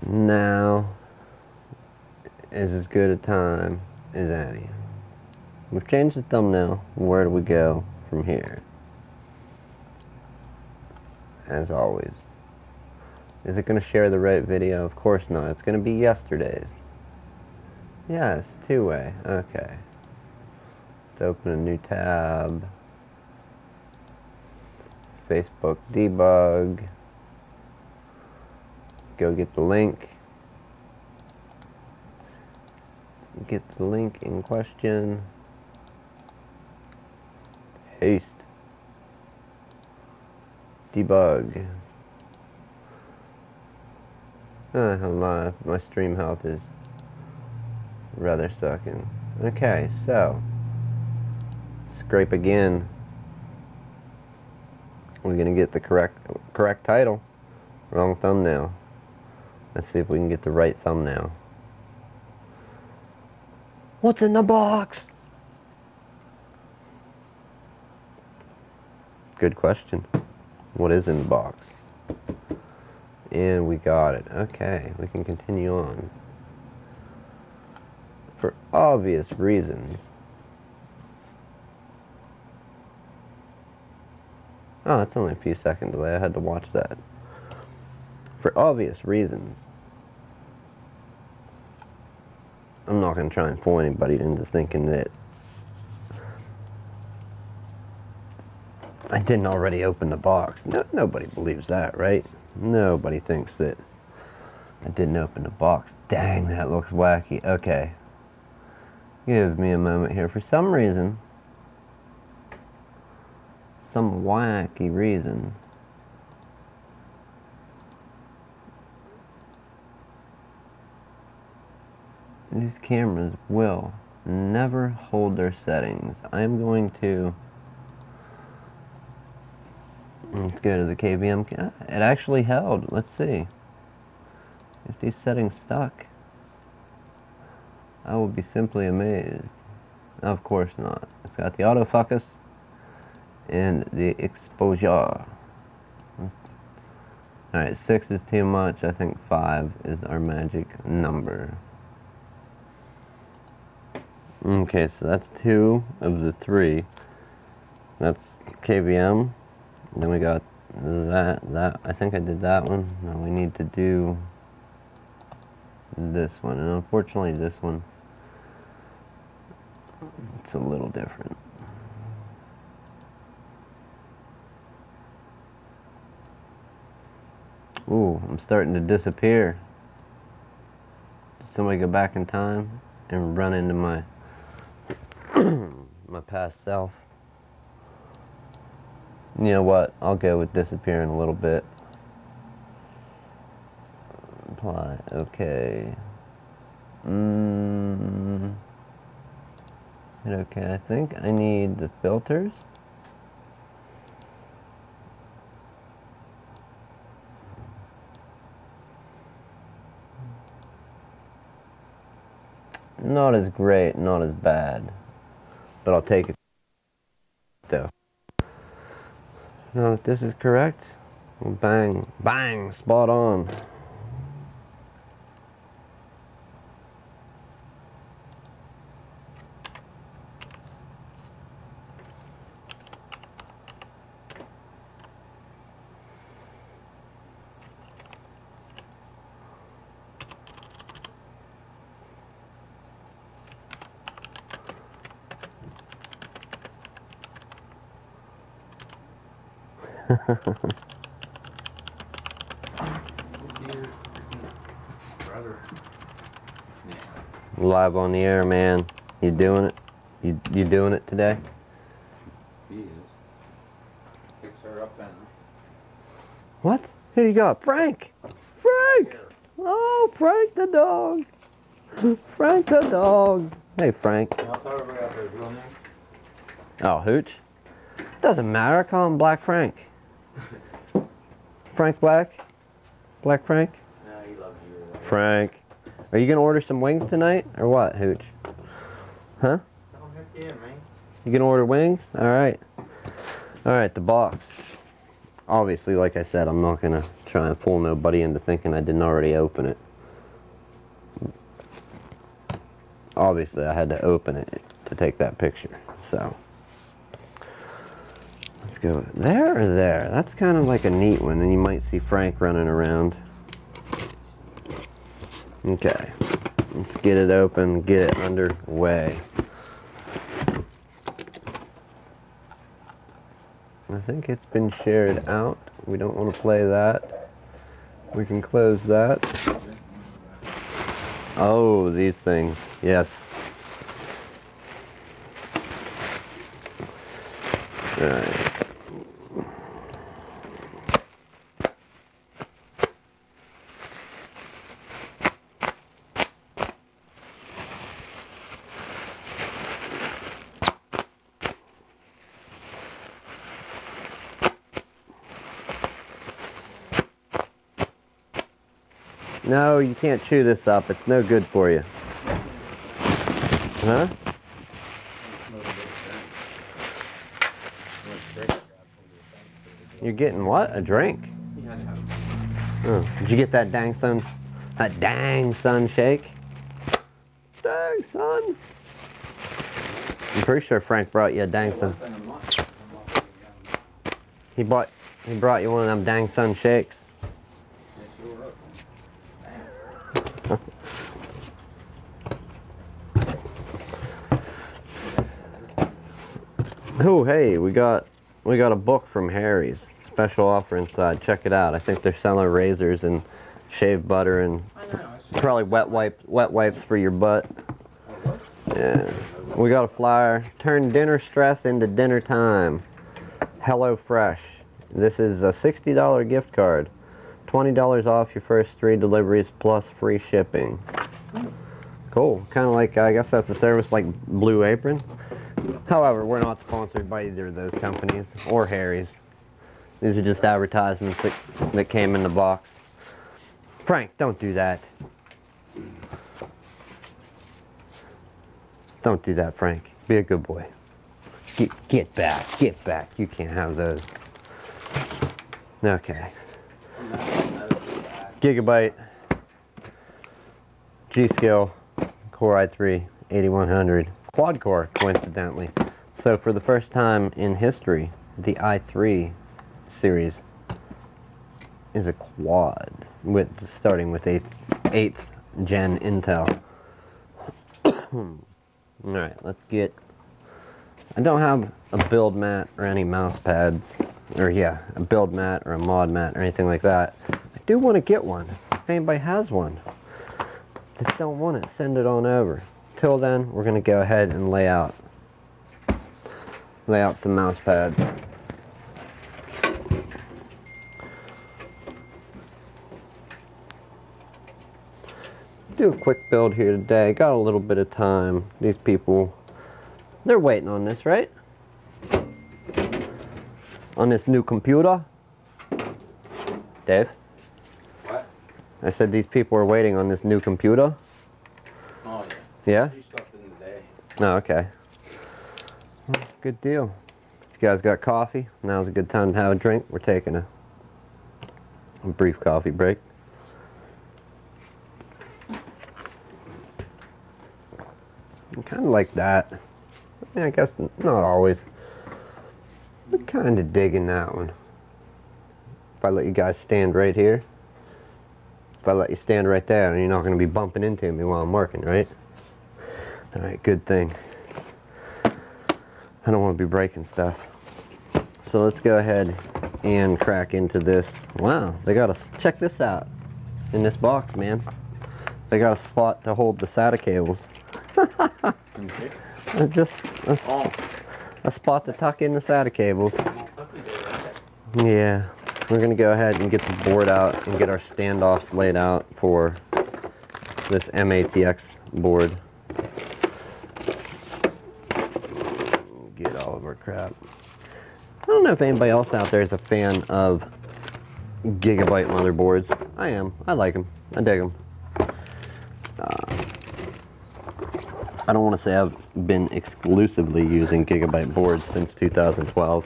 Now is as good a time as any. We've changed the thumbnail. Where do we go from here? As always. Is it going to share the right video? Of course not. It's going to be yesterday's. Yes, two-way. Okay. Let's open a new tab. Facebook debug. Go get the link. Get the link in question. Paste. Debug. I'm live. My stream health is rather sucking. Okay, so scrape again. We're gonna get the correct title. Wrong thumbnail. Let's see if we can get the right thumbnail. What's in the box? Good question. What is in the box? And we got it. Okay, we can continue on. For obvious reasons. Oh, it's only a few second delay. I had to watch that. For obvious reasons. I'm not going to try and fool anybody into thinking that I didn't already open the box. No, nobody believes that, right? Nobody thinks that I didn't open the box. Dang, that looks wacky. Okay. Give me a moment here. For some reason, some wacky reason, these cameras will never hold their settings. I'm going to... Let's go to the KVM. It actually held. Let's see. If these settings stuck, I will be simply amazed. Of course not. It's got the autofocus and the exposure. Alright, 6 is too much. I think 5 is our magic number. Okay, so that's 2 of the 3. That's KVM. Then we got that. I think I did that one. Now we need to do this one. And unfortunately this one, it's a little different. Ooh, I'm starting to disappear. Did somebody go back in time and run into my my past self? You know what? I'll go with disappear in a little bit. Apply. Okay. Okay, I think I need the filters. Not as great, not as bad. But I'll take it though. Now that this is correct, bang, bang, spot on. Live on the air, man. You doing it? You doing it today? He is. Fix her up then. What? Who you got? Frank! Frank! Oh, Frank the dog! Frank the dog! Hey, Frank. I'll tell everybody out there his real name. Oh, Hooch? Doesn't matter. Call him Black Frank. Frank Black? Black Frank? No, he loves you. Frank. Are you gonna order some wings tonight, or what, Hooch? Huh? Oh, heck yeah, man. You gonna order wings? Alright. Alright, the box. Obviously, like I said, I'm not gonna try and fool nobody into thinking I didn't already open it. obviously I had to open it to take that picture. So let's go there or there. That's kind of like a neat one, and you might see Frank running around. Okay, let's get it open, get it underway. I think it's been shared out. We don't want to play that. We can close that. Oh, these things. Yes. All right. No, you can't chew this up. It's no good for you. Huh? You're getting what? A drink? Oh, did you get that dang son shake? Dang son. I'm pretty sure Frank brought you a dang son. He brought you one of them dang son shakes. Oh, hey, we got a book from Harry's. Special offer inside. Check it out. I think they're selling razors and shave butter and probably wet wipes for your butt. Yeah. We got a flyer. Turn dinner stress into dinner time. Hello Fresh. This is a $60 gift card. $20 off your first 3 deliveries plus free shipping. Cool. Kind of like, I guess that's a service like Blue Apron. However, we're not sponsored by either of those companies or Harry's. These are just advertisements that came in the box. Frank, don't do that. Don't do that, Frank. Be a good boy. Get back. Get back. You can't have those. Okay. Gigabyte. G-Skill. Core i3 8100. Quad core, coincidentally. So for the first time in history, the i3 series is a quad, starting with 8th gen Intel. Alright, let's get... I don't have a build mat or any mouse pads, or yeah, a build mat or a mod mat or anything like that. I do want to get one. If anybody has one, just don't want it, send it on over. Till then, we're going to go ahead and lay out some mouse pads. Do a quick build here today. Got a little bit of time. These people, they're waiting on this, right? On this new computer. Dave? What? I said these people are waiting on this new computer. Oh, yeah. Yeah? She stopped in the day. Oh, okay. Well, good deal. You guys got coffee? Now's a good time to have a drink. We're taking a brief coffee break. Kind of like that. I mean, I guess not always. But kind of digging that one. If I let you guys stand right here, if I let you stand right there, you're not going to be bumping into me while I'm working, right? Alright, good thing. I don't want to be breaking stuff. So let's go ahead and crack into this. Wow, they got a, check this out. In this box, man. They got a spot to hold the SATA cables. Just a spot to tuck in the SATA cables. Yeah, we're gonna go ahead and get the board out and get our standoffs laid out for this MATX board. Get all of our crap. I don't know if anybody else out there is a fan of Gigabyte motherboards. I am. I like them. I dig them. I don't want to say I've been exclusively using Gigabyte boards since 2012,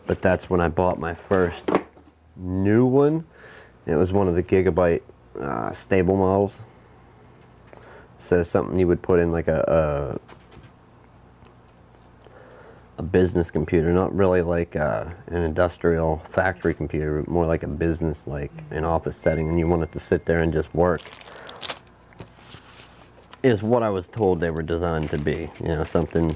but that's when I bought my first new one. It was one of the Gigabyte stable models. So something you would put in like a business computer, not really like an industrial factory computer, but more like a business, like an office setting, and you want it to sit there and just work, is what I was told they were designed to be. You know, something,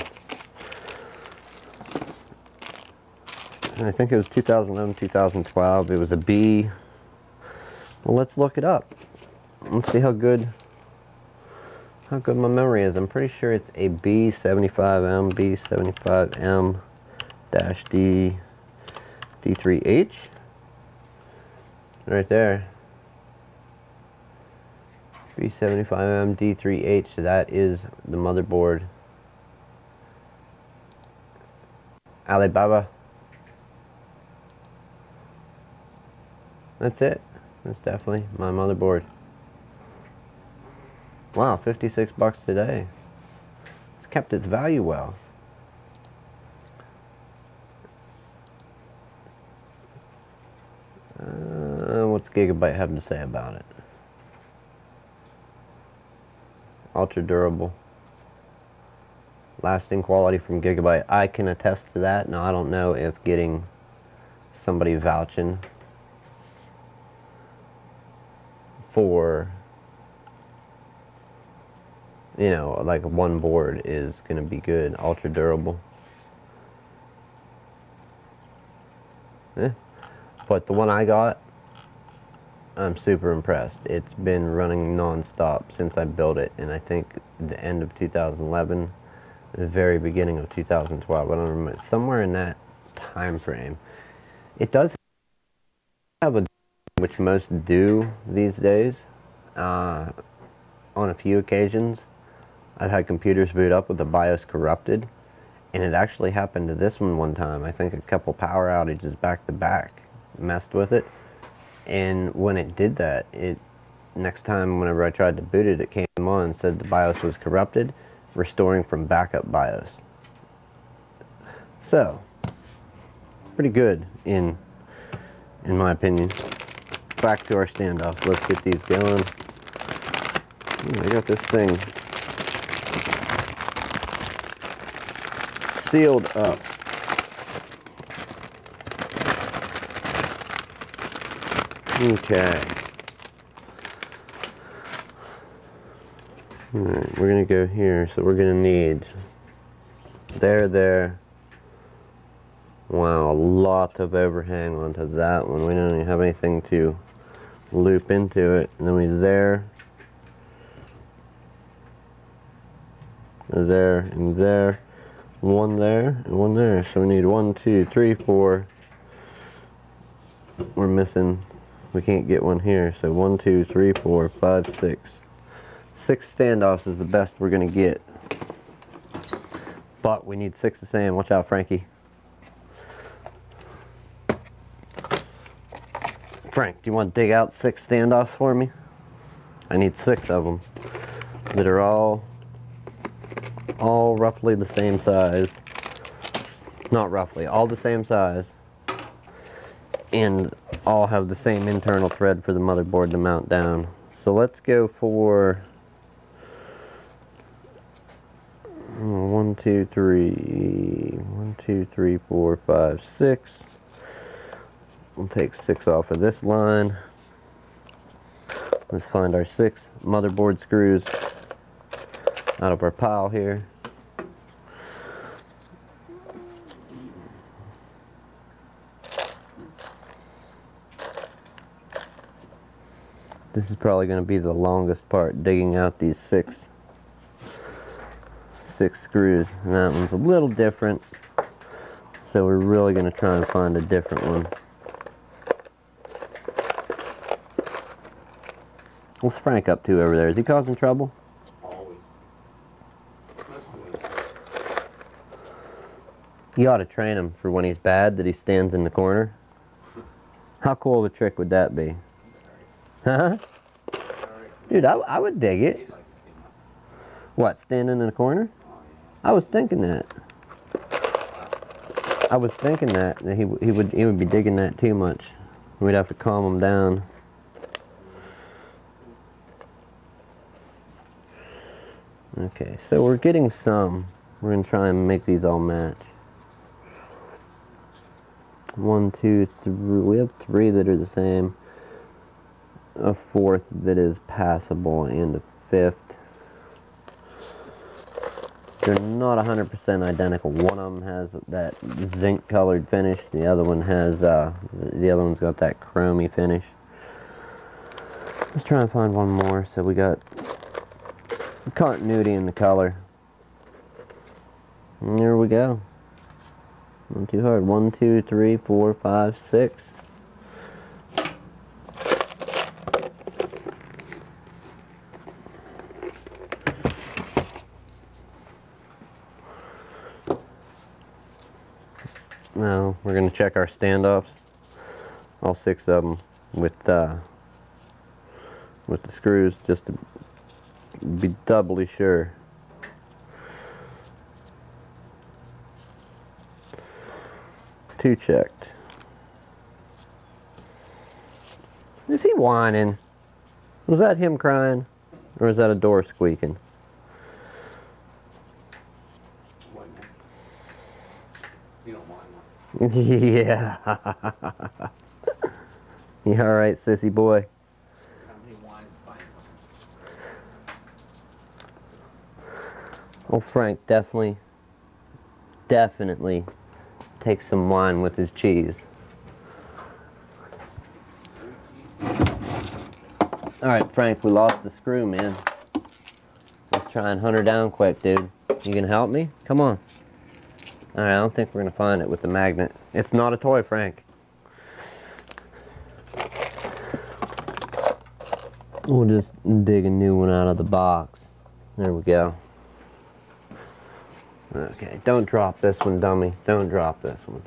I think it was 2011, 2012, it was a B. Well, let's look it up. Let's see how good my memory is. I'm pretty sure it's a B75M, B75M-D3H. Right there. B75M D3H, so that is the motherboard. Alibaba. That's it. That's definitely my motherboard. Wow, 56 bucks today. It's kept its value well. What's Gigabyte have to say about it? Ultra durable. Lasting quality from Gigabyte. I can attest to that. Now, I don't know if getting somebody vouching for, you know, like one board is going to be good. Ultra durable. Yeah. But the one I got, I'm super impressed. It's been running non-stop since I built it, and I think the end of 2011, the very beginning of 2012. I don't remember, somewhere in that time frame. It does have a, which most do these days. On a few occasions, I've had computers boot up with the BIOS corrupted, and it actually happened to this one time. I think a couple power outages back to back messed with it. And when it did that, next time whenever I tried to boot it, it came on and said the BIOS was corrupted, restoring from backup BIOS. So, pretty good in my opinion. Back to our standoffs. Let's get these going. I got this thing sealed up. Okay. Alright, we're gonna go here, so we're gonna need there. Wow, a lot of overhang onto that one. We don't even have anything to loop into it. And then we there, and there, one there, and one there. So we need 1, 2, 3, 4. We're missing. We can't get one here, so 1, 2, 3, 4, 5, 6. 6 standoffs is the best we're gonna get. But we need 6 the same. Watch out, Frankie. Frank, do you want to dig out 6 standoffs for me? I need 6 of them that are all roughly the same size. Not roughly, all the same size. And all have the same internal thread for the motherboard to mount down. So let's go for 1, 2, 3, 1, 2, 3, 4, 5, 6. We'll take 6 off of this line. Let's find our 6 motherboard screws out of our pile here. This is probably going to be the longest part, digging out these 6 screws. And that one's a little different, so we're really going to try and find a different one. What's Frank up to over there? Is he causing trouble? Always. You ought to train him for when he's bad, that he stands in the corner. How cool of a trick would that be? Huh? Dude, I would dig it. What, standing in the corner? I was thinking that. He would be digging that too much. We'd have to calm him down. Okay, so we're getting some. We're gonna try and make these all match. 1, 2, 3. We have 3 that are the same. A 4th that is passable, and a 5th. They're not 100% identical. One of them has that zinc colored finish. The other one has, the other one's got that chromy finish. Let's try and find one more. So we got continuity in the color. And there we go. Not too hard. 1, 2, 3, 4, 5, 6. Now we're going to check our standoffs, all 6 of them, with the screws, just to be doubly sure. Two checked. Is he whining? Was that him crying, or is that a door squeaking? You don't mind one. Yeah. You alright, sissy boy? Oh, Frank definitely takes some wine with his cheese. Alright, Frank, we lost the screw, man. Let's try and hunt her down quick, dude. You gonna help me? Come on. Alright, I don't think we're gonna find it with the magnet. It's not a toy, Frank. We'll just dig a new one out of the box. There we go. Okay, don't drop this one, dummy. Don't drop this one.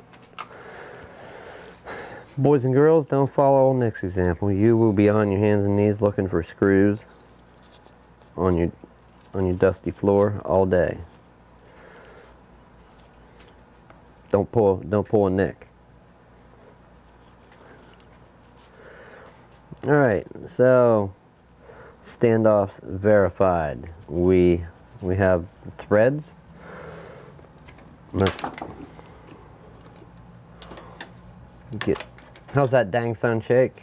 Boys and girls, don't follow old Nick's example. You will be on your hands and knees looking for screws on your dusty floor all day. Don't pull a Nick. All right, so standoffs verified. We have threads. Let's get. How's that dang son shake?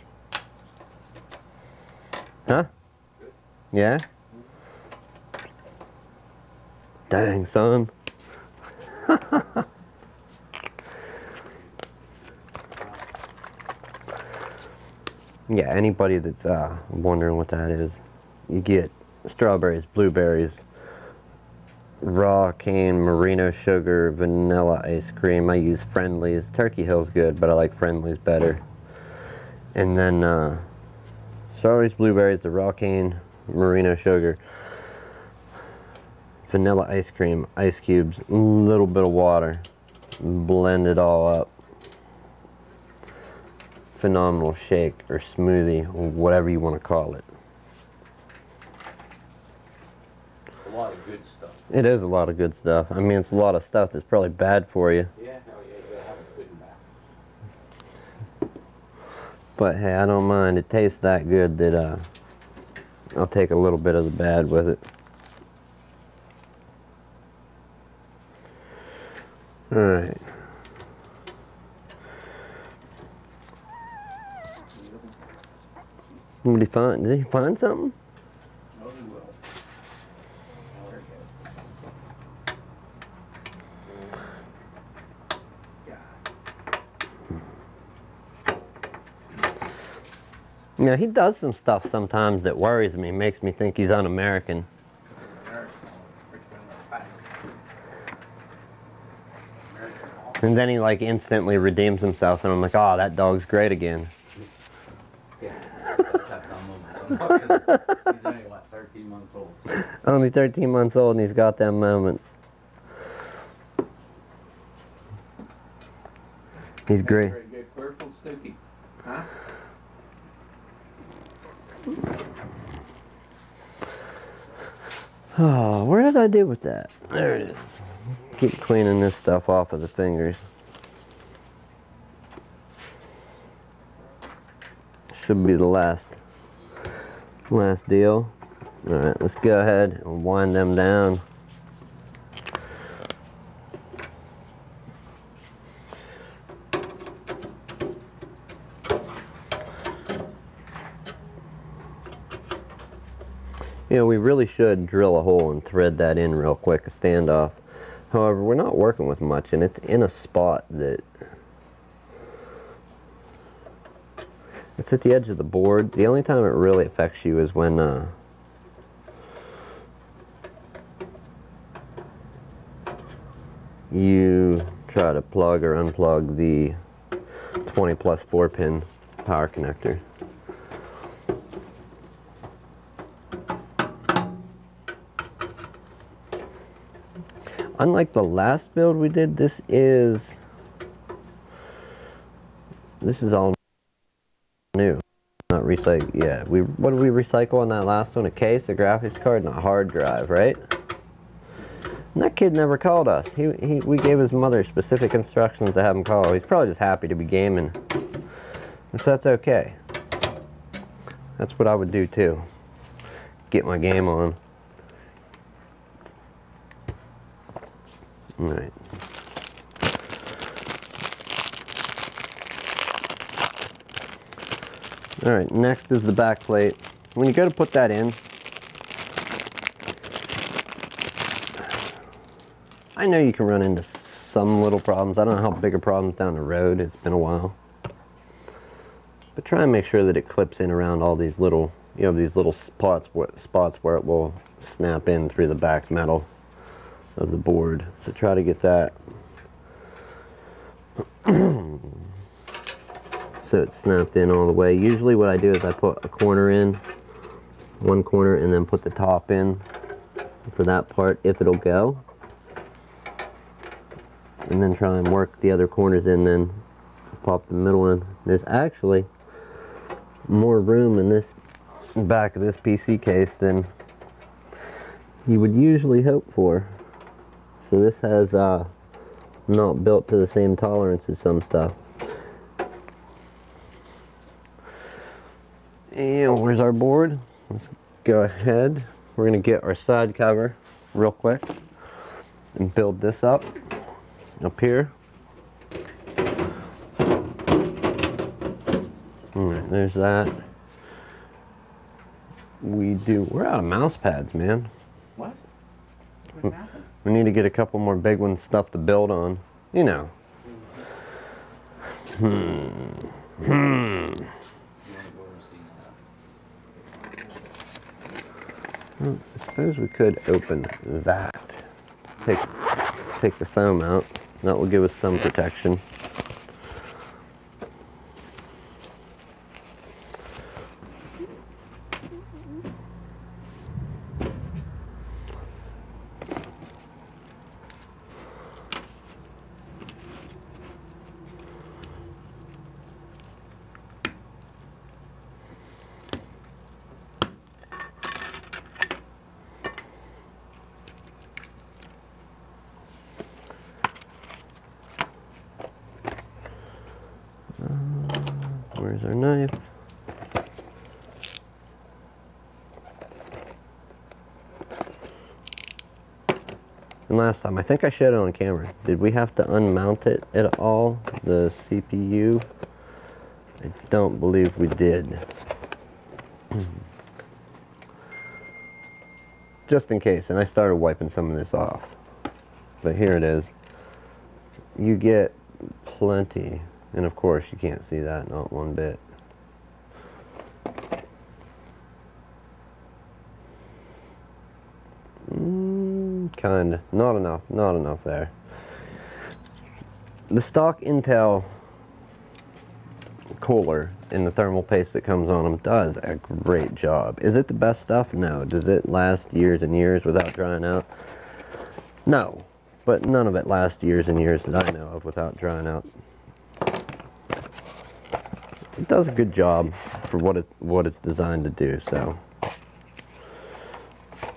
Huh? Yeah? Dang son. Yeah, anybody that's wondering what that is, you get strawberries, blueberries, raw cane, merino sugar, vanilla ice cream. I use Friendly's. Turkey Hill's good, but I like Friendly's better. And then strawberries, blueberries, the raw cane, merino sugar, vanilla ice cream, ice cubes, a little bit of water. Blend it all up. Phenomenal shake or smoothie, or whatever you want to call it. A lot of good stuff. It is a lot of good stuff. I mean, it's a lot of stuff that's probably bad for you. Yeah, hell yeah, you gotta have it good and bad. But hey, I don't mind. It tastes that good that I'll take a little bit of the bad with it. Alright. What did he find? Did he find something? No, he will. Yeah, he does some stuff sometimes that worries me, makes me think he's un-American. And then he like instantly redeems himself and I'm like, oh, that dog's great again. Yeah, that's that dumb moment. He's only, what, 13 months old. Only 13 months old and he's got them moments. He's great. Get clear from Snooky. Huh? Oh, where did I do with that? There it is. Keep cleaning this stuff off of the fingers. Should be the last deal. Alright, let's go ahead and wind them down. You know, we really should drill a hole and thread that in real quick, a standoff. However, we're not working with much, and it's in a spot that it's at the edge of the board. The only time it really affects you is when you try to plug or unplug the 20 plus 4-pin power connector. Unlike the last build we did, this is all new, not recycle. Yeah, what did we recycle on that last one? A case, a graphics card, and a hard drive, right? And that kid never called us. We gave his mother specific instructions to have him call. He's probably just happy to be gaming, so that's okay. That's what I would do too. Get my game on. All right. All right, next is the back plate. When you go to put that in, I know you can run into some little problems. I don't know how big a problems down the road. It's been a while. But try and make sure that it clips in around all these little, you know, these little spots where it will snap in through the back metal of the board. So try to get that so it's snapped in all the way. Usually what I do is I put a corner in, one corner, and then put the top in for that part if it'll go. And then try and work the other corners in, then pop the middle in. There's actually more room in this back of this PC case than you would usually hope for. So this has not built to the same tolerance as some stuff. And where's our board? Let's go ahead. We're gonna get our side cover real quick and build this up here. Alright, there's that. We're out of mouse pads, man. What? We need to get a couple more big ones, stuff to build on. You know. Well, I suppose we could open that. Take the foam out. That will give us some protection. Where's our knife? And last time, I think I showed it on camera. Did we have to unmount it at all? The CPU? I don't believe we did. Just in case, and I started wiping some of this off. But here it is. You get plenty. And of course, you can't see that, not one bit. Kinda. Not enough there. The stock Intel cooler and the thermal paste that comes on them does a great job. Is it the best stuff? No. Does it last years and years without drying out? No. But none of it lasts years and years that I know of without drying out. It does a good job for what it's designed to do. So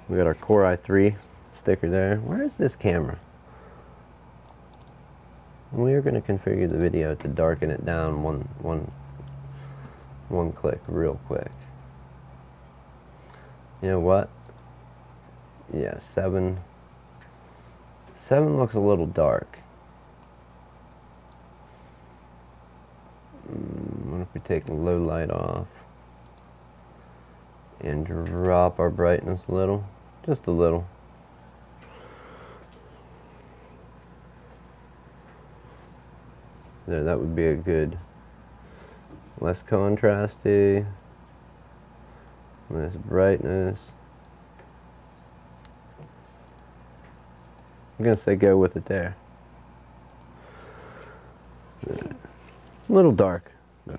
we got our Core i3 sticker there. Where is this camera? We are going to configure the video to darken it down one click real quick. You know what? Yeah, 7. 7 looks a little dark. What if we take the low light off and drop our brightness a little? Just a little. There, that would be a good, less contrasty, less brightness. I'm gonna say go with it there. A little dark.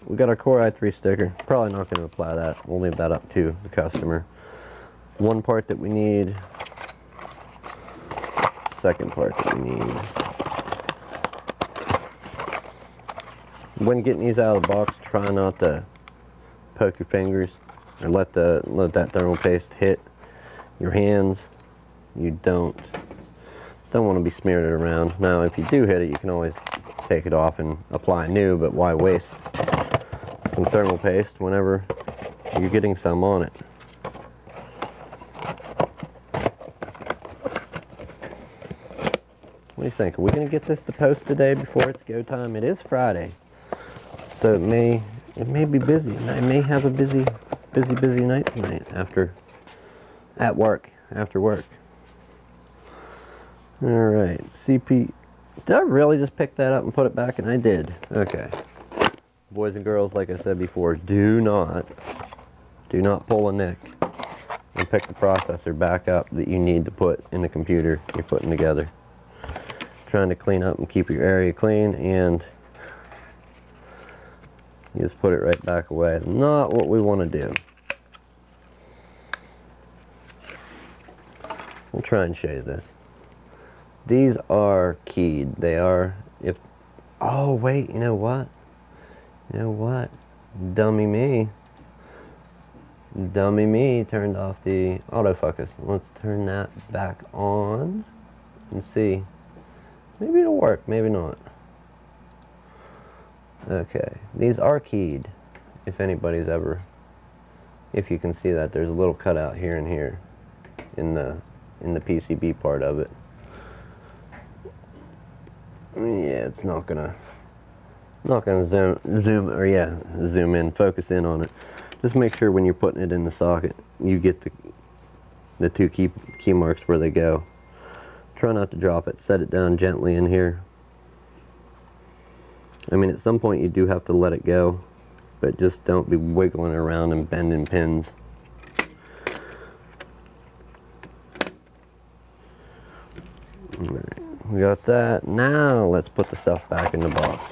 We got our Core i3 sticker. Probably not going to apply that. We'll leave that up to the customer. One part that we need. Second part that we need. When getting these out of the box, try not to poke your fingers or let that thermal paste hit your hands. You don't want to be smearing it around. Now, if you do hit it, you can always take it off and apply new, but why waste some thermal paste whenever you're getting some on it? What do you think? Are we going to get this to post today before it's go time? It is Friday, so it may be busy. I may have a busy night tonight after work. All right, CP. Did I really just pick that up and put it back? And I did. Okay. Boys and girls, like I said before, do not pull a nick and pick the processor back up that you need to put in the computer you're putting together. Trying to clean up and keep your area clean, and you just put it right back away. Not what we want to do. We'll try and show you this. These are keyed. They are, if, oh wait, you know what? Dummy me turned off the autofocus. Let's turn that back on and see. Maybe it'll work, maybe not. Okay, these are keyed. If anybody's ever, if you can see that, there's a little cutout here and here in the PCB part of it. Yeah, it's not gonna zoom in, focus in on it. Just make sure when you're putting it in the socket, you get the two key marks where they go. Try not to drop it. Set it down gently in here. I mean, at some point you do have to let it go, but just don't be wiggling around and bending pins. Alright, we got that. Now let's put the stuff back in the box.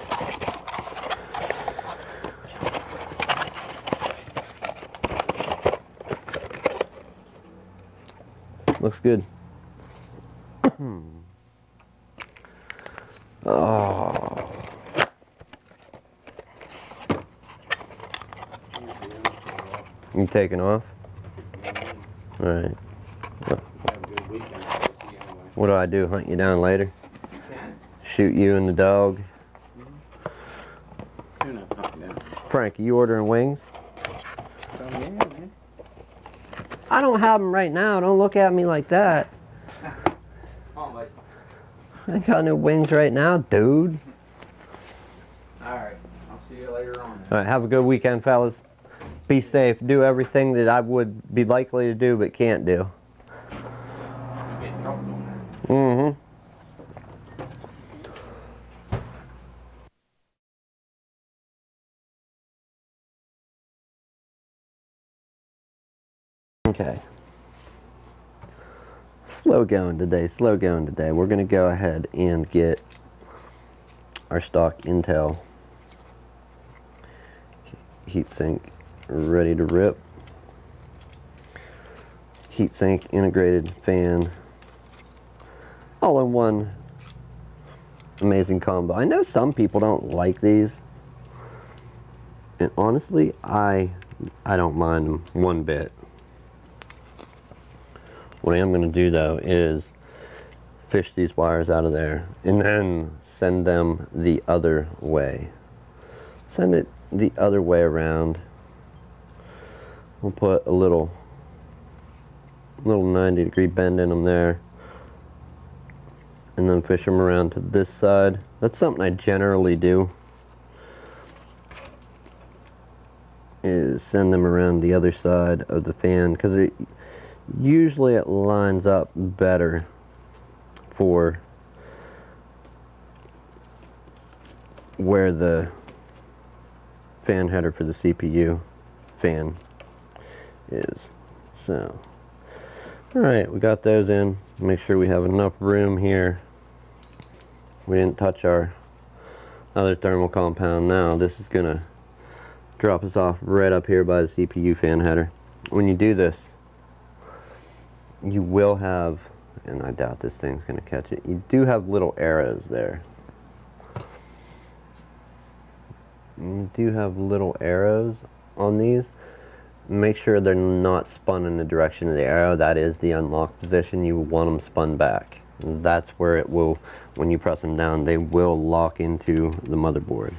Looks good. Oh. You taking off? Alright. What do I do? Hunt you down later? Shoot you and the dog? Frank, are you ordering wings? I don't have them right now. Don't look at me like that. I ain't got no wings right now, dude. Alright, I'll see you later on. Alright, have a good weekend, fellas. Be safe. Do everything that I would be likely to do but can't do. Mm-hmm. Okay. Slow going today. We're going to go ahead and get our stock Intel heatsink ready to rip. Heatsink, integrated fan, all in one amazing combo. I know some people don't like these, and honestly, I don't mind them one bit. What I am going to do though is fish these wires out of there and then send them the other way. Send it the other way around. We'll put a little little 90-degree bend in them there. And then fish them around to this side. That's something I generally do, is send them around the other side of the fan, because it usually lines up better for where the fan header for the CPU fan is. So, alright, we got those in. Make sure we have enough room here. We didn't touch our other thermal compound. Now this is gonna drop us off right up here by the CPU fan header. When you do this, you will have, and I doubt this thing's gonna catch it, you do have little arrows there. You do have little arrows on these. Make sure they're not spun in the direction of the arrow. That is the unlock position. You want them spun back. That's where it will, when you press them down, they will lock into the motherboard.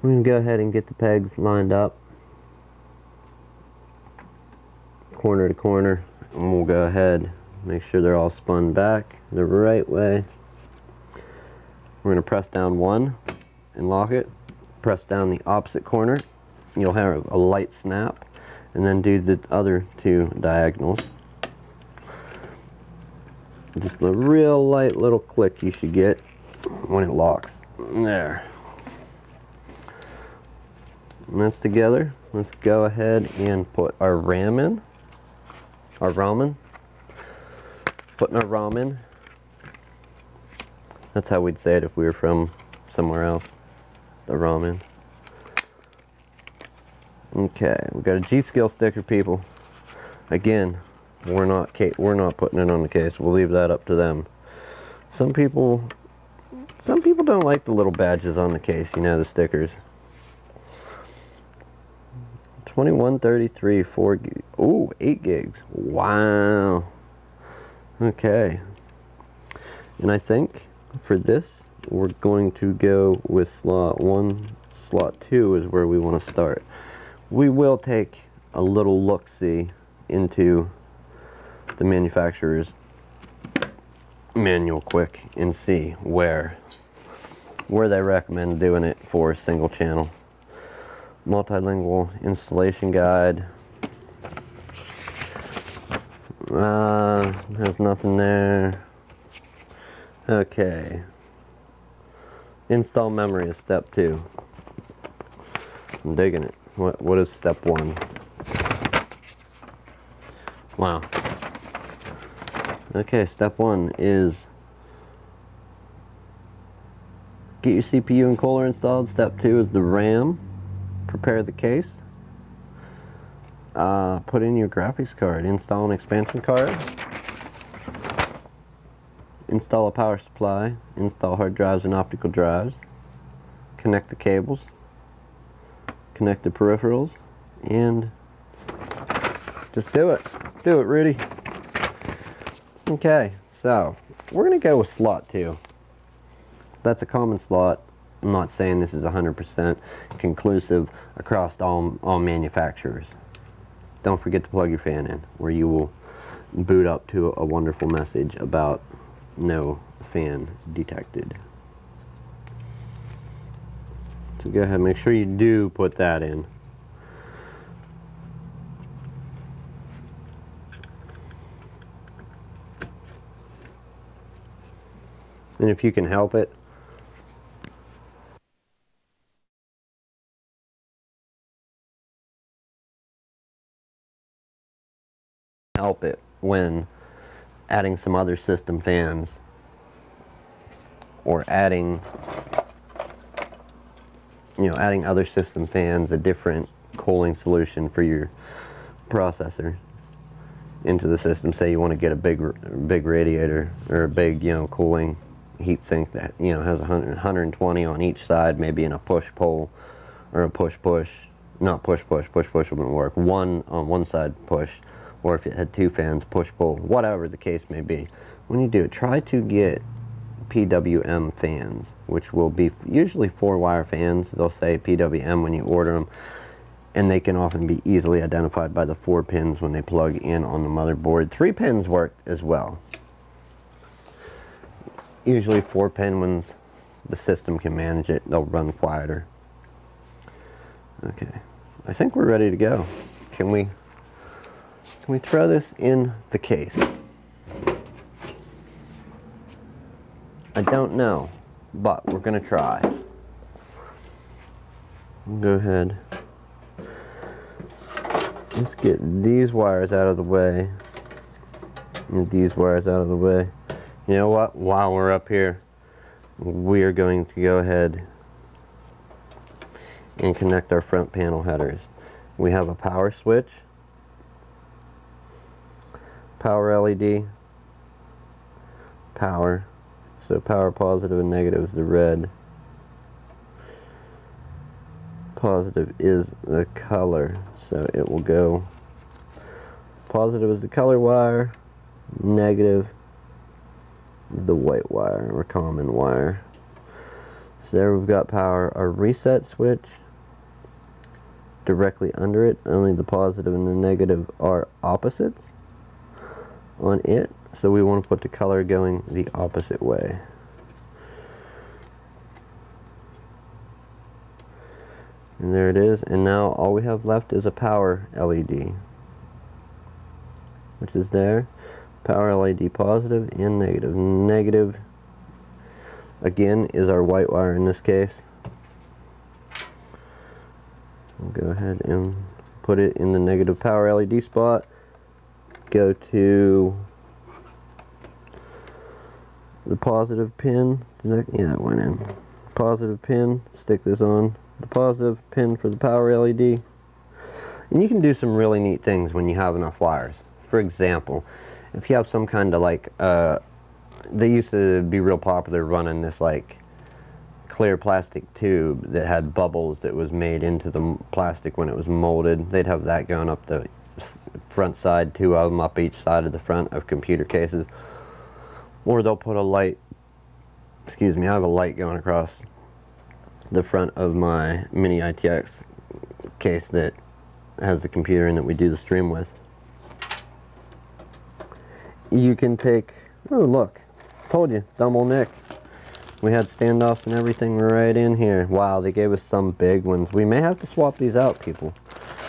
I'm going to go ahead and get the pegs lined up, corner to corner, and we'll go ahead, make sure they're all spun back the right way. We're going to press down one and lock it. Press down the opposite corner, you'll have a light snap, and then do the other two diagonals. Just a real light little click you should get when it locks. There. And that's together. Let's go ahead and put our RAM in. Our ROM. Putting our ROM in. That's how we'd say it if we were from somewhere else. The ramen. Okay, we got a G-Skill sticker, people. Again, we're not putting it on the case. We'll leave that up to them. Some people don't like the little badges on the case, you know, the stickers. 2133, 4 gig. Ooh, 8 gigs. Wow. Okay. And I think for this, we're going to go with slot 1. Slot 2 is where we want to start. We will take a little look-see into the manufacturer's manual quick and see where they recommend doing it for single channel. Multilingual installation guide. There's nothing there. Okay. Install memory is step 2. I'm digging it. What is step 1? Wow. Okay, step 1 is get your CPU and cooler installed. Step 2 is the RAM. Prepare the case. Put in your graphics card. Install an expansion card. Install a power supply. Install hard drives and optical drives. Connect the cables. Connect the peripherals. And just do it. Do it, Rudy. Okay, so we're going to go with slot 2. That's a common slot. I'm not saying this is 100% conclusive across all manufacturers. Don't forget to plug your fan in, where you will boot up to a wonderful message about no fan detected. So go ahead and make sure you do put that in. And if you can help it, when adding some other system fans or adding other system fans, a different cooling solution for your processor into the system. Say you want to get a big radiator or a big cooling heat sink that has 120 on each side, maybe in a push-pull or a push-push. Not push-push. Push-push wouldn't work. One on one side push, or if it had 2 fans, push-pull, whatever the case may be. When you do it, try to get PWM fans, which will be usually 4-wire fans. They'll say PWM when you order them. and they can often be easily identified by the 4 pins when they plug in on the motherboard. 3 pins work as well. Usually 4 pin ones, the system can manage it, they'll run quieter. Okay, I think we're ready to go. Can we throw this in the case? I don't know, but we're gonna try. Go ahead. Let's get these wires out of the way, and these wires out of the way. You know what? While we're up here, we are going to go ahead and connect our front panel headers. We have a power switch, power LED, power. So power positive and negative is the red. Positive is the color, so it will go. Positive is the color wire, negative is the white wire or common wire. So there we've got power. Our reset switch, directly under it, only the positive and the negative are opposites on it, so we want to put the color going the opposite way. And there it is, and now all we have left is a power LED, which is there. Power LED positive and negative. Negative, again, is our white wire in this case. We'll go ahead and put it in the negative power LED spot. Go to the positive pin. Yeah, that went in. Positive pin, stick this on the positive pin for the power LED. And you can do some really neat things when you have enough wires. For example, if you have some kind of like, they used to be real popular running this like clear plastic tube that had bubbles that was made into the plastic when it was molded. They'd have that going up the front side, 2 of them up each side of the front of computer cases. Or they'll put a light, excuse me, I have a light going across the front of my mini ITX case that has the computer in that we do the stream with. You can take, oh look, told you, dumb old Nick. We had standoffs and everything right in here. Wow, they gave us some big ones. We may have to swap these out, people.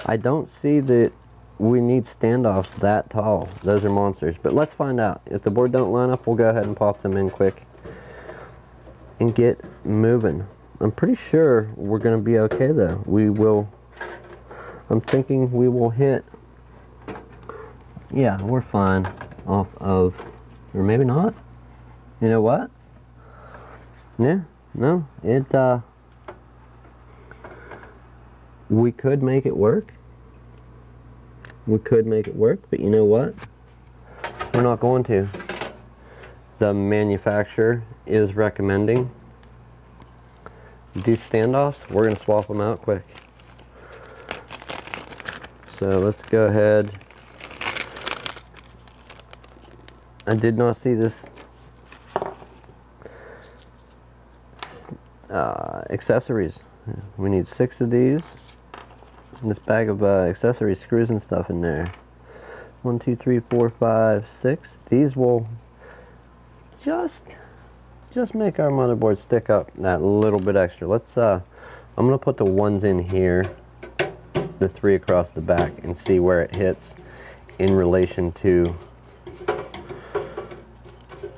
I don't see that we need standoffs that tall. Those are monsters, but let's find out. If the board don't line up, we'll go ahead and pop them in quick and get moving. I'm pretty sure we're going to be okay though. We will, I'm thinking we will hit, yeah, we're fine off of, or maybe not. You know what? Yeah, no, it, we could make it work. We could make it work, but you know what? We're not going to. The manufacturer is recommending these standoffs. We're going to swap them out quick. So let's go ahead. I did not see this accessories. We need 6 of these. This bag of accessories, screws and stuff in there. 1, 2, 3, 4, 5, 6. These will just make our motherboard stick up that little bit extra. Let's I'm gonna put the ones in here, the 3 across the back, and see where it hits in relation to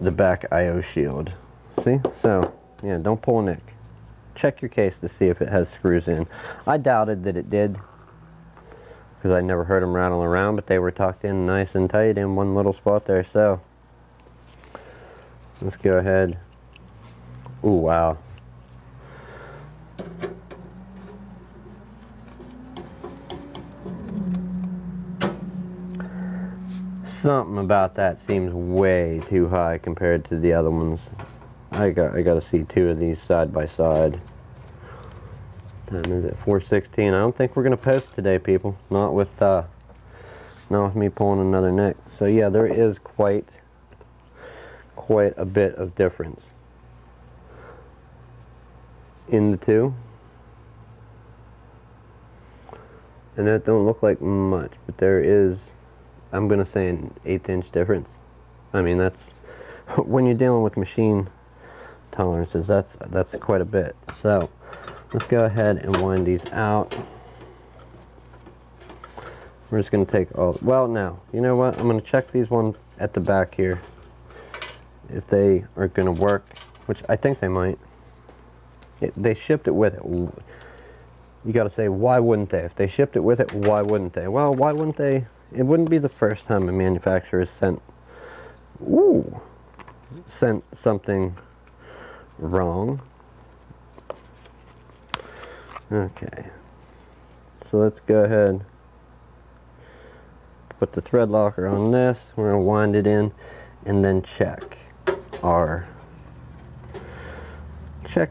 the back IO shield. See? So yeah, don't pull a Nick. Check your case to see if it has screws in. I doubted that it did, because I never heard them rattle around, but they were tucked in nice and tight in one little spot there. So let's go ahead. Ooh, wow. Something about that seems way too high compared to the other ones. I gotta see 2 of these side by side. Time is at 4:16. I don't think we're gonna post today, people. Not with me pulling another Nick. So yeah, there is quite a bit of difference in the 2. And that don't look like much, but there is, I'm gonna say, an 1/8 inch difference. I mean, that's, when you're dealing with machine tolerances, that's quite a bit. So let's go ahead and wind these out. We're just gonna take all, well, now, you know what? I'm gonna check these ones at the back here, if they are gonna work, which I think they might. They shipped it with it. You gotta say, why wouldn't they? If they shipped it with it, why wouldn't they? Well, why wouldn't they? It wouldn't be the first time a manufacturer sent something wrong. Okay. So let's go ahead, put the thread locker on this. We're gonna wind it in and then check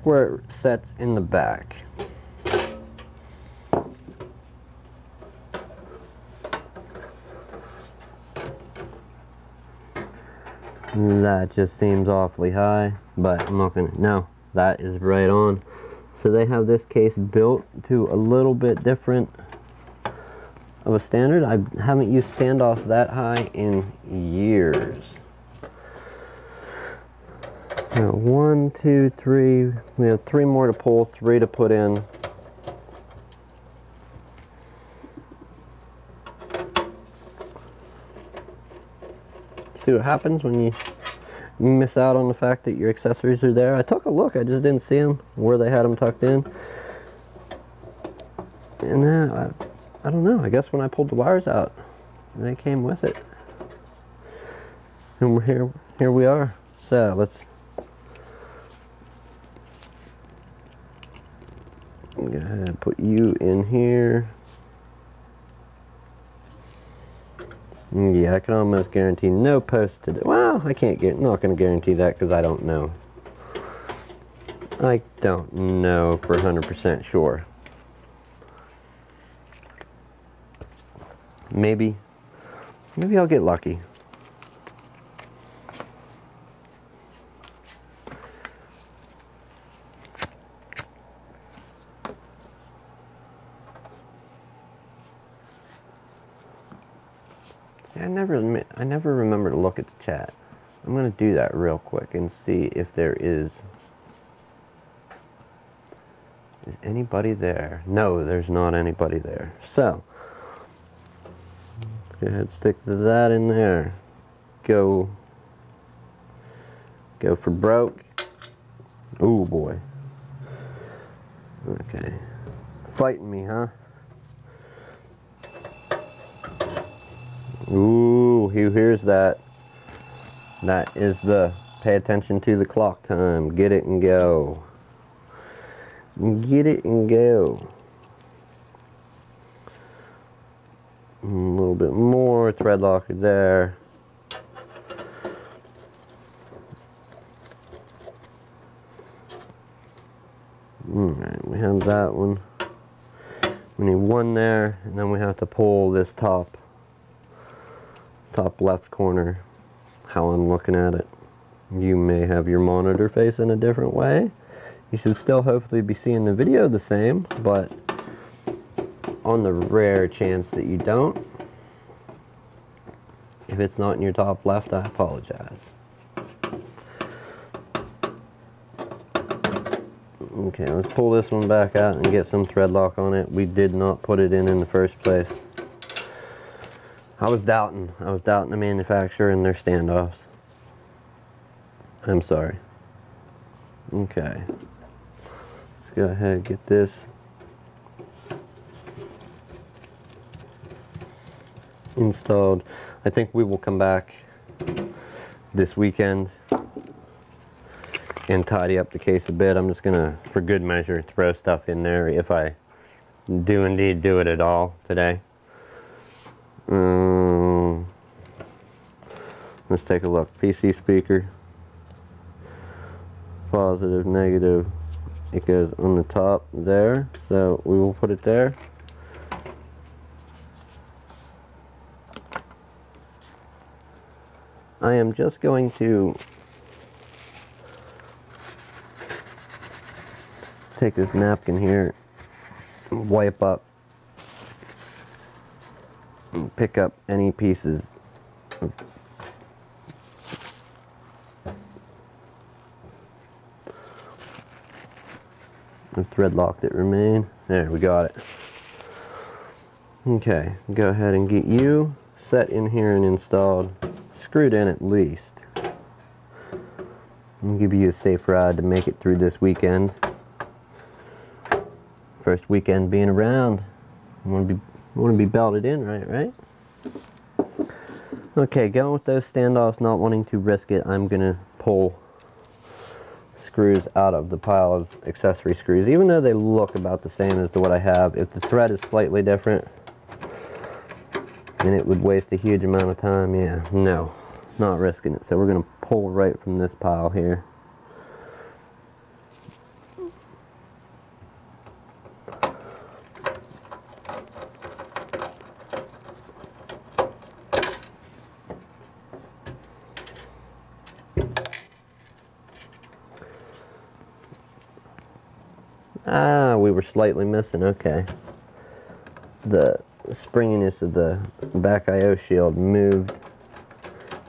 where it sets in the back. That just seems awfully high, but I'm not gonna, no, that is right on. So they have this case built to a little bit different of a standard. I haven't used standoffs that high in years. Now, 1, 2, 3, we have 3 more to pull, 3 to put in. See what happens when you miss out on the fact that your accessories are there. I took a look, I just didn't see them where they had them tucked in. And then I don't know, I guess when I pulled the wires out, they came with it. And here we are. So let's go ahead and put you in here. Yeah, I can almost guarantee no post today. Well, I can't get, not going to guarantee that because I don't know. I don't know for 100% sure. Maybe I'll get lucky. I never remember to look at the chat. I'm going to do that real quick and see if there is anybody there. No, there's not anybody there. So let's go ahead and stick that in there. Go for broke. Oh boy. Okay. Fighting me, huh? Ooh, who hears that? That is the pay attention to the clock time. Get it and go. Get it and go. A little bit more thread locker there. Alright, we have that one. We need one there, and then we have to pull this top left corner, how I'm looking at it. You may have your monitor facing a different way. You should still hopefully be seeing the video the same, but on the rare chance that you don't, if it's not in your top left, I apologize. Okay, let's pull this one back out and get some thread lock on it. We did not put it in the first place. I was doubting the manufacturer and their standoffs. I'm sorry. Okay. Let's go ahead and get this installed. I think we will come back this weekend and tidy up the case a bit. I'm just gonna, for good measure, throw stuff in there if I do indeed do it at all today. Let's take a look. PC speaker, positive, negative. It goes on the top there, so we will put it there. I am just going to take this napkin here, wipe up pick up any pieces of thread lock that remain. There, we got it. Okay, go ahead and get you set in here and installed, screwed in at least. I'll give you a safe ride to make it through this weekend. First weekend being around. Want to be belted in, right? Okay, going with those standoffs, not wanting to risk it, I'm gonna pull screws out of the pile of accessory screws, even though they look about the same as to what I have. If the thread is slightly different, then it would waste a huge amount of time. Yeah, no, not risking it. So we're gonna pull right from this pile here. Ah, we were slightly missing. Okay. The springiness of the back IO shield moved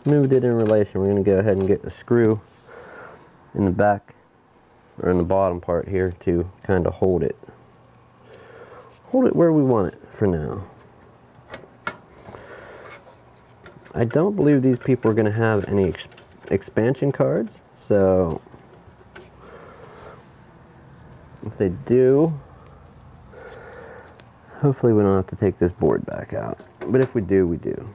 it in relation. We're going to go ahead and get a screw in the back, or in the bottom part here, to kind of hold it where we want it for now. I don't believe these people are going to have any expansion cards, so if they do, hopefully we don't have to take this board back out. But if we do, we do.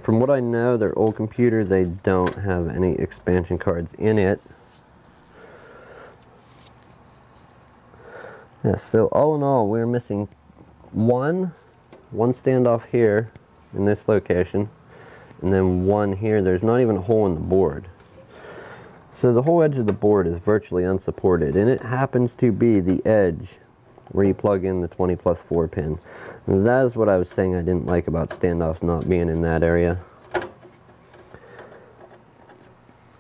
From what I know, their old computer, they don't have any expansion cards in it. Yeah, so all in all, we're missing one standoff here in this location, and then one here. There's not even a hole in the board. So the whole edge of the board is virtually unsupported, and it happens to be the edge where you plug in the 20+4 pin. And that is what I was saying I didn't like about standoffs not being in that area.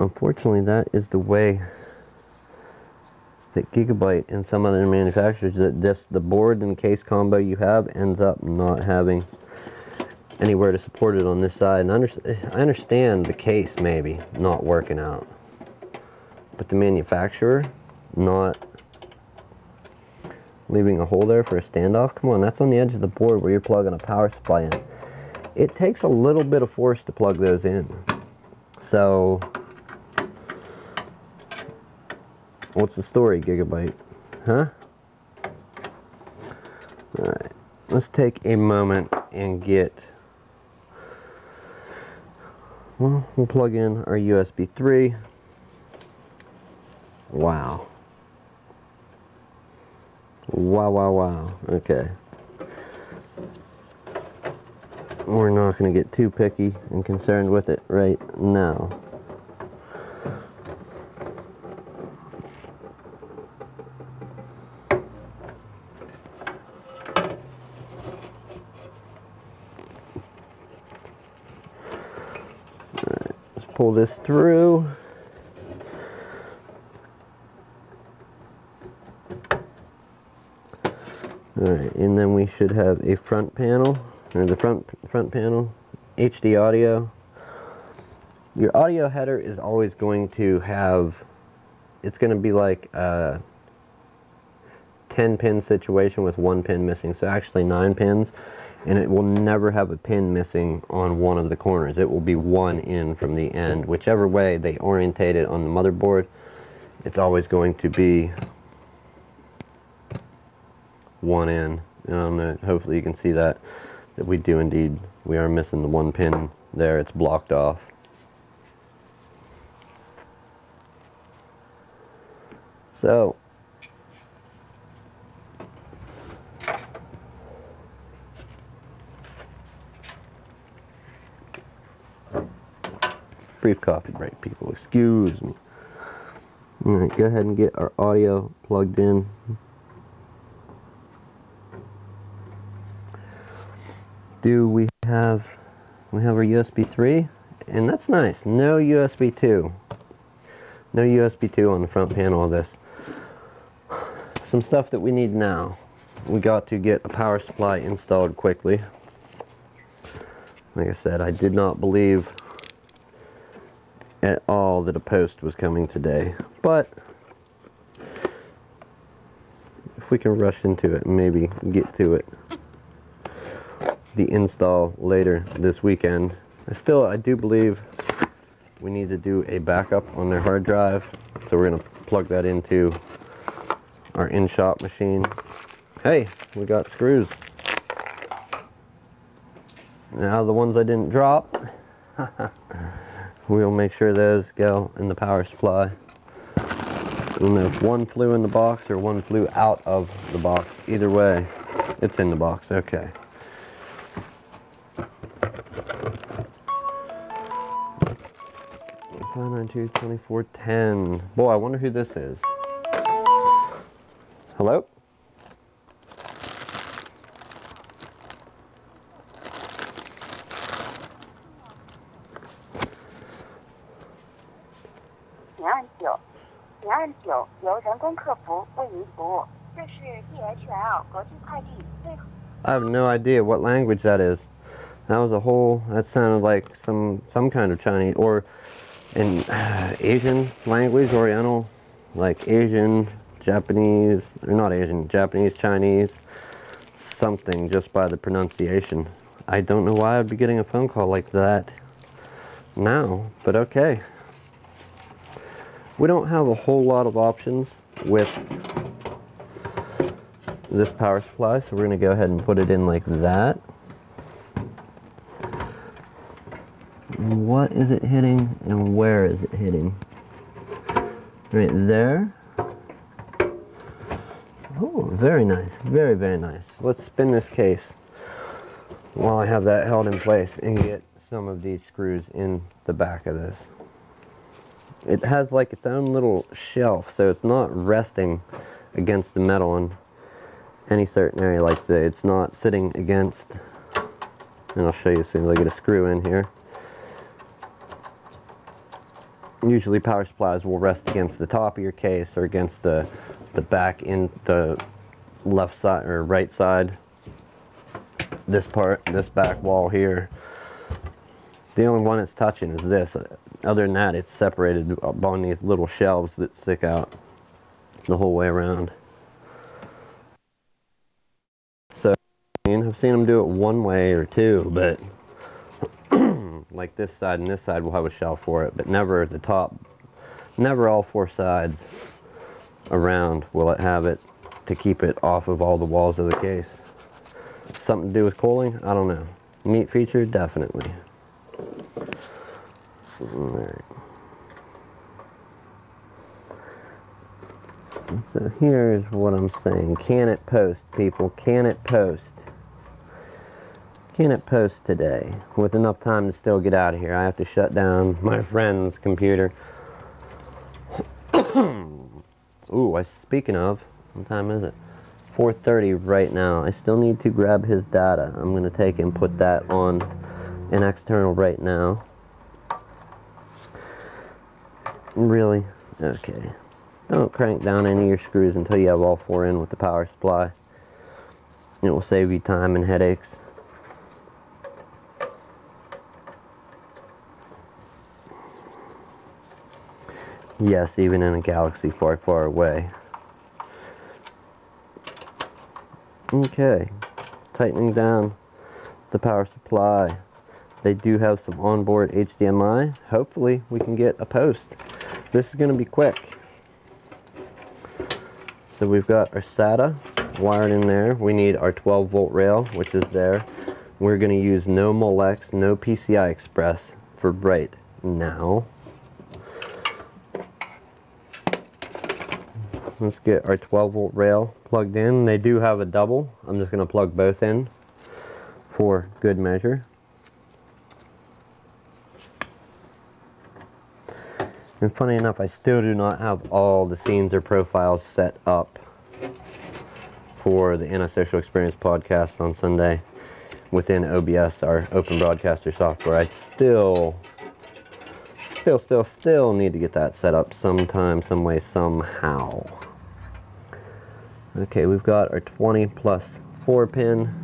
Unfortunately, that is the way that Gigabyte and some other manufacturers, that the board and case combo you have ends up not having anywhere to support it on this side. And I understand the case maybe not working out, but the manufacturer not leaving a hole there for a standoff. Come on, that's on the edge of the board where you're plugging a power supply in. It takes a little bit of force to plug those in. So, what's the story, Gigabyte? Huh? Alright, let's take a moment and get, well, we'll plug in our USB 3. Wow. Wow. Okay. We're not going to get too picky and concerned with it right now. Alright, let's pull this through. Alright, and then we should have a front panel, or the front panel, HD audio. Your audio header is always going to have, it's going to be like a 10-pin situation with one pin missing, so actually 9 pins, and it will never have a pin missing on one of the corners. It will be one in from the end. Whichever way they orientate it on the motherboard, it's always going to be one in. And hopefully you can see that we do indeed, we are missing the one pin there. It's blocked off. So brief coffee break, people, excuse me. Alright, go ahead and get our audio plugged in. We have our USB 3, and that's nice. No USB 2. No USB 2 on the front panel of this. Some stuff that we need now. We got to get a power supply installed quickly. Like I said, I did not believe at all that a post was coming today, but if we can rush into it and maybe get to it, the install later this weekend. I do believe we need to do a backup on their hard drive, so we're going to plug that into our in-shop machine. Hey, we got screws. Now the ones I didn't drop, we'll make sure those go in the power supply. I don't know if one flew in the box or one flew out of the box. Either way, it's in the box. Okay. Five nine two 2410. Boy, I wonder who this is. Hello? I have no idea what language that is. That sounded like some kind of Chinese or an Asian language, Oriental, like Asian, Japanese, or not Asian, Japanese, Chinese, something just by the pronunciation. I don't know why I'd be getting a phone call like that now, but okay. We don't have a whole lot of options with this power supply, so we're going to go ahead and put it in like that. What is it hitting and where is it hitting? Right there. Oh, very nice. Very, very nice. Let's spin this case while I have that held in place and get some of these screws in the back of this. It has like its own little shelf, so it's not resting against the metal in any certain area like that. It's not sitting against, and I'll show you as soon as I get a screw in here. Usually power supplies will rest against the top of your case or against the back in the left side or right side. This back wall here. The only one it's touching is this. Other than that, it's separated on these little shelves that stick out the whole way around. So, I've seen them do it one way or two, but like this side and this side will have a shelf for it, but never at the top, never all four sides around will it have it to keep it off of all the walls of the case. Something to do with cooling? I don't know. Neat feature? Definitely. Alright. So here's what I'm saying. Can it post, people? Can it post? Can it post today with enough time to still get out of here? I have to shut down my friend's computer. Ooh, speaking of, what time is it? 4:30 right now. I still need to grab his data. I'm going to take and put that on an external right now. Really? Okay. Don't crank down any of your screws until you have all four in with the power supply. It will save you time and headaches. Yes, even in a galaxy far, far away. Okay, tightening down the power supply. They do have some onboard HDMI. Hopefully we can get a post. This is going to be quick. So we've got our SATA wired in there. We need our 12 volt rail, which is there. We're going to use no Molex, no PCI Express for right now. Let's get our 12 volt rail plugged in. They do have a double. I'm just going to plug both in for good measure. And funny enough, I still do not have all the scenes or profiles set up for the Antisocial Experience podcast on Sunday within OBS, our open broadcaster software. I still need to get that set up sometime, some way, somehow. Okay, we've got our 20 plus 4 pin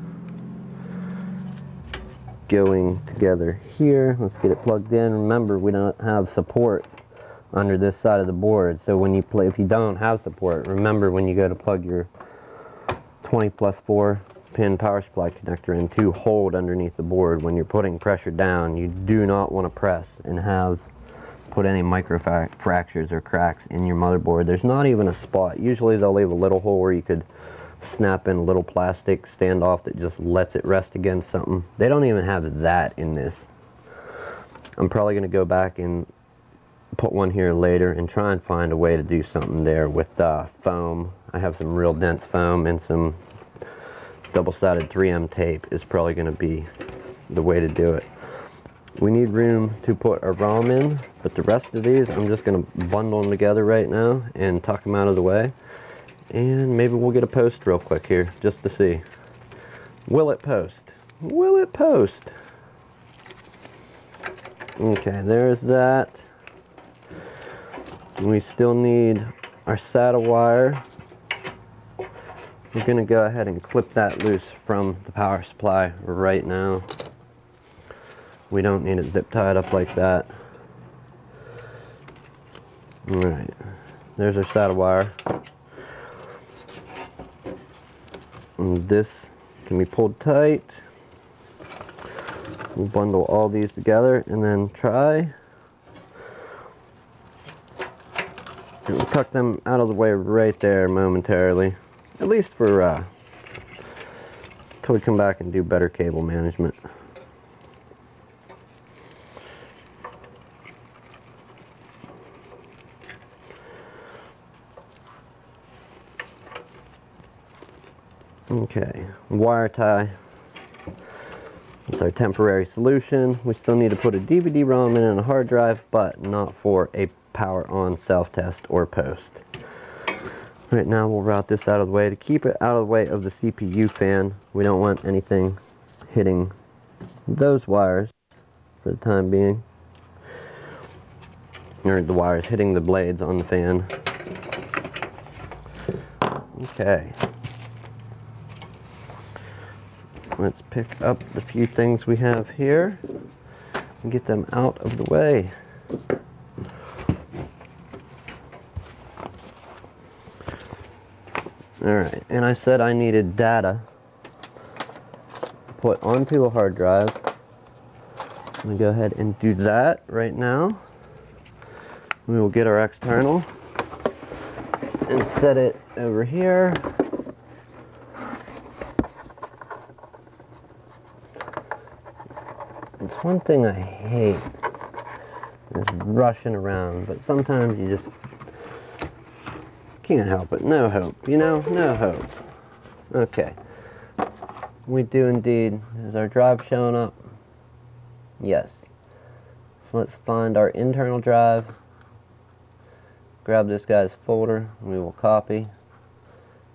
going together here. Let's get it plugged in. Remember, we don't have support under this side of the board, so when you play, if you don't have support, remember when you go to plug your 20+4 pin power supply connector in to hold underneath the board when you're putting pressure down, you do not want to press and put any micro fractures or cracks in your motherboard. There's not even a spot. Usually they'll leave a little hole where you could snap in a little plastic standoff that just lets it rest against something. They don't even have that in this. I'm probably going to go back and put one here later and try and find a way to do something there with foam. I have some real dense foam, and some double-sided 3M tape is probably going to be the way to do it. We need room to put a ROM in, but the rest of these I'm just going to bundle them together right now and tuck them out of the way. And maybe we'll get a post real quick here just to see. Will it post? Will it post? Okay, there's that. We still need our saddle wire. We're going to go ahead and clip that loose from the power supply right now. We don't need it zip tied up like that. Alright, there's our saddle wire. And this can be pulled tight. We'll bundle all these together and then try. And we'll tuck them out of the way right there momentarily. At least for till we come back and do better cable management. Okay, wire tie. It's our temporary solution. We still need to put a DVD-ROM in and a hard drive, but not for a power on self-test or post. Right now we'll route this out of the way to keep it out of the way of the CPU fan. We don't want anything hitting those wires for the time being. Or the wires hitting the blades on the fan. Okay. Let's pick up the few things we have here and get them out of the way. Alright, and I said I needed data put onto a hard drive. I'm going to go ahead and do that right now. We will get our external and set it over here. It's one thing I hate is rushing around, but sometimes you just can't help it. No hope, you know, no hope. Okay. We do indeed. Is our drive showing up? Yes. So let's find our internal drive. Grab this guy's folder. We will copy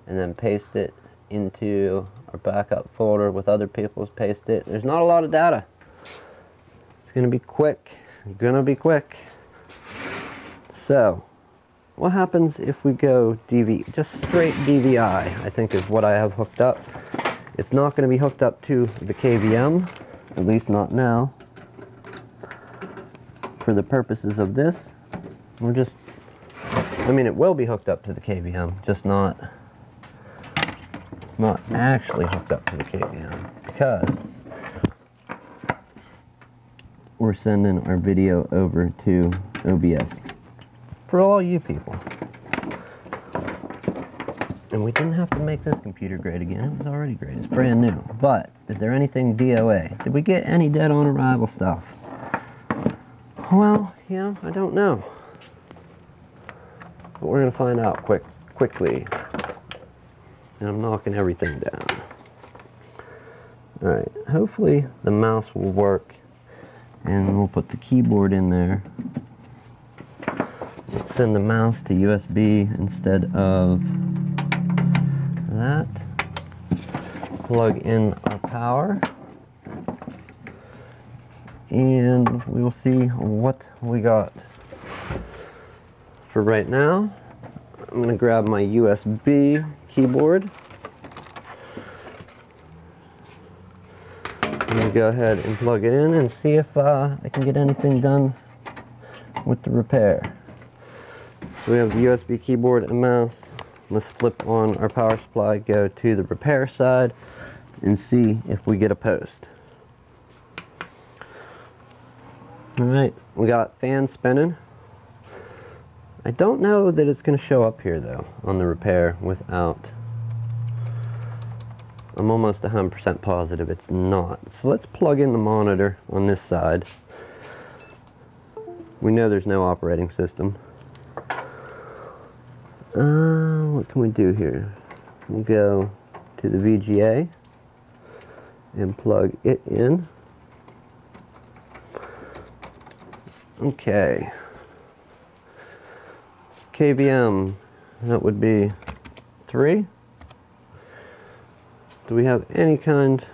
and then paste it into our backup folder with other people's. Paste it. There's not a lot of data. It's going to be quick. It's going to be quick. So, what happens if we go just straight DVI, I think is what I have hooked up. It's not going to be hooked up to the KVM, at least not now. For the purposes of this, I mean, it will be hooked up to the KVM, just not actually hooked up to the KVM, because we're sending our video over to OBS. For all you people. And we didn't have to make this computer great again. It was already great. It's brand new. But, is there anything DOA? Did we get any dead on arrival stuff? Well, yeah, I don't know. But we're going to find out quickly. And I'm knocking everything down. Alright, hopefully the mouse will work. And we'll put the keyboard in there. Let's send the mouse to USB instead of that. Plug in our power. And we will see what we got. For right now, I'm going to grab my USB keyboard. I'm going to go ahead and plug it in and see if I can get anything done with the repair. So we have the USB keyboard and mouse. Let's flip on our power supply, go to the repair side, and see if we get a post. Alright, we got fan spinning. I don't know that it's going to show up here though on the repair without. I'm almost 100% positive it's not. So let's plug in the monitor on this side. We know there's no operating system. What can we do here? We'll go to the VGA and plug it in. Okay. KVM, that would be 3. Do we have any kind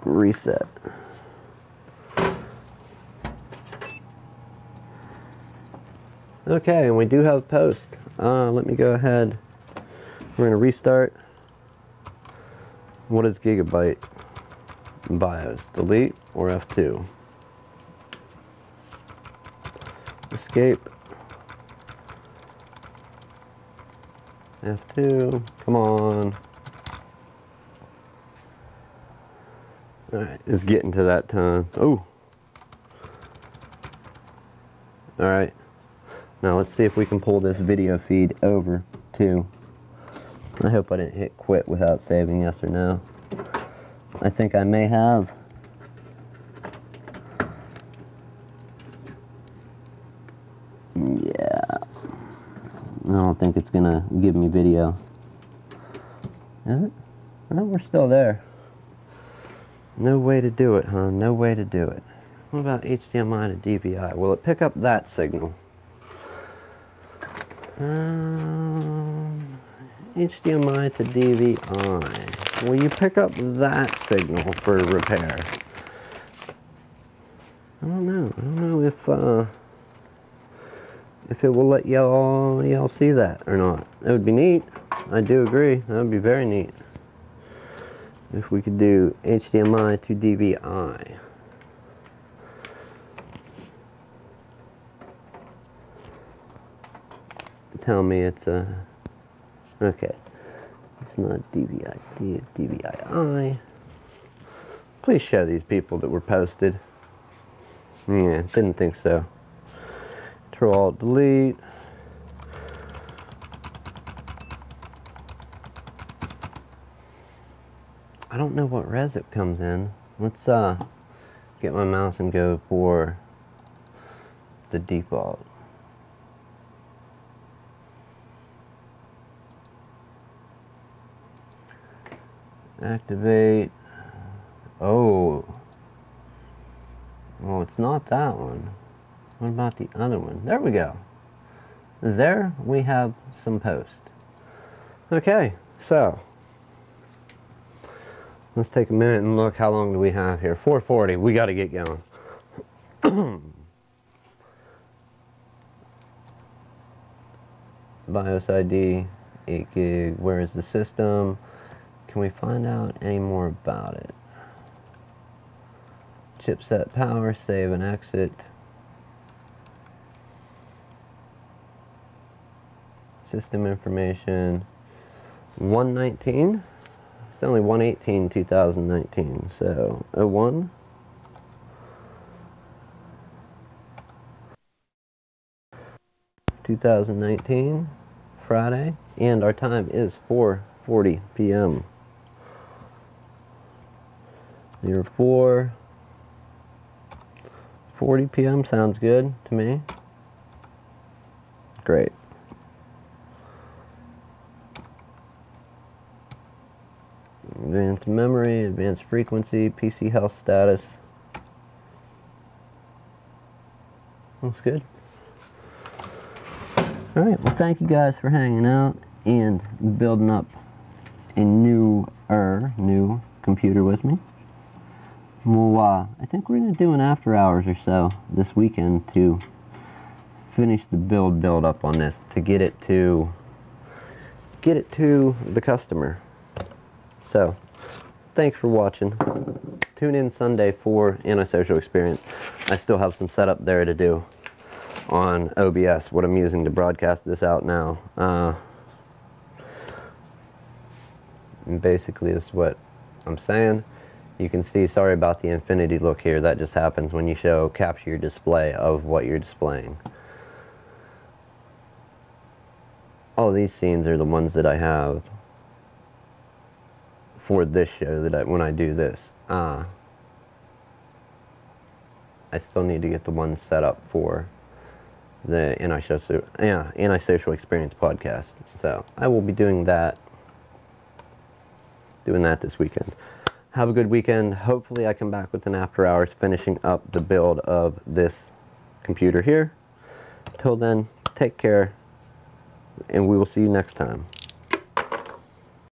reset? Okay, and we do have post. Let me go ahead. We're going to restart. What is gigabyte? BIOS. Delete or F2? Escape. F2. Come on. Alright, it's getting to that time. Oh! Alright. Now let's see if we can pull this video feed over to. I hope I didn't hit quit without saving yes or no. I think I may have. Yeah. I don't think it's gonna give me video. Is it? No, we're still there. No way to do it, huh? No way to do it. What about HDMI to DVI? Will it pick up that signal? HDMI to DVI. Will you pick up that signal for repair? I don't know. I don't know if it will let y'all see that or not. It would be neat. I do agree. That would be very neat. If we could do HDMI to DVI. Tell me it's a. Okay. It's not DVI, DVI-I. Please show these people that were posted. Yeah, didn't think so. Control-Alt-Delete. I don't know what res it comes in. Let's get my mouse and go for the default. Activate. Oh. Well, it's not that one. What about the other one? There we go. There we have some post. Okay, so let's take a minute and look. How long do we have here? 4:40. We got to get going. BIOS ID 8 gig. Where is the system? Can we find out any more about it? Chipset power, save and exit. System information. 119. It's only 1/18/2019. So 01. (2019) Friday, and our time is 4:40 p.m. 4:40 p.m. sounds good to me. Great. Advanced memory, advanced frequency, PC health status. Looks good. Alright, well thank you guys for hanging out and building up a new computer with me. Well, I think we're going to do an after hours or so this weekend to finish the build up on this, to get it to get it to the customer. So, thanks for watching. Tune in Sunday for Antisocial Experience. I still have some setup there to do on OBS, what I'm using to broadcast this out now. And basically, this is what I'm saying. You can see, sorry about the infinity look here, that just happens when you capture your display of what you're displaying. All these scenes are the ones that I have for this show, that when I do this. I still need to get the ones set up for the Antisocial Experience podcast. So I will be doing that this weekend. Have a good weekend. Hopefully I come back with an after hours finishing up the build of this computer here. Till then, take care, and we will see you next time.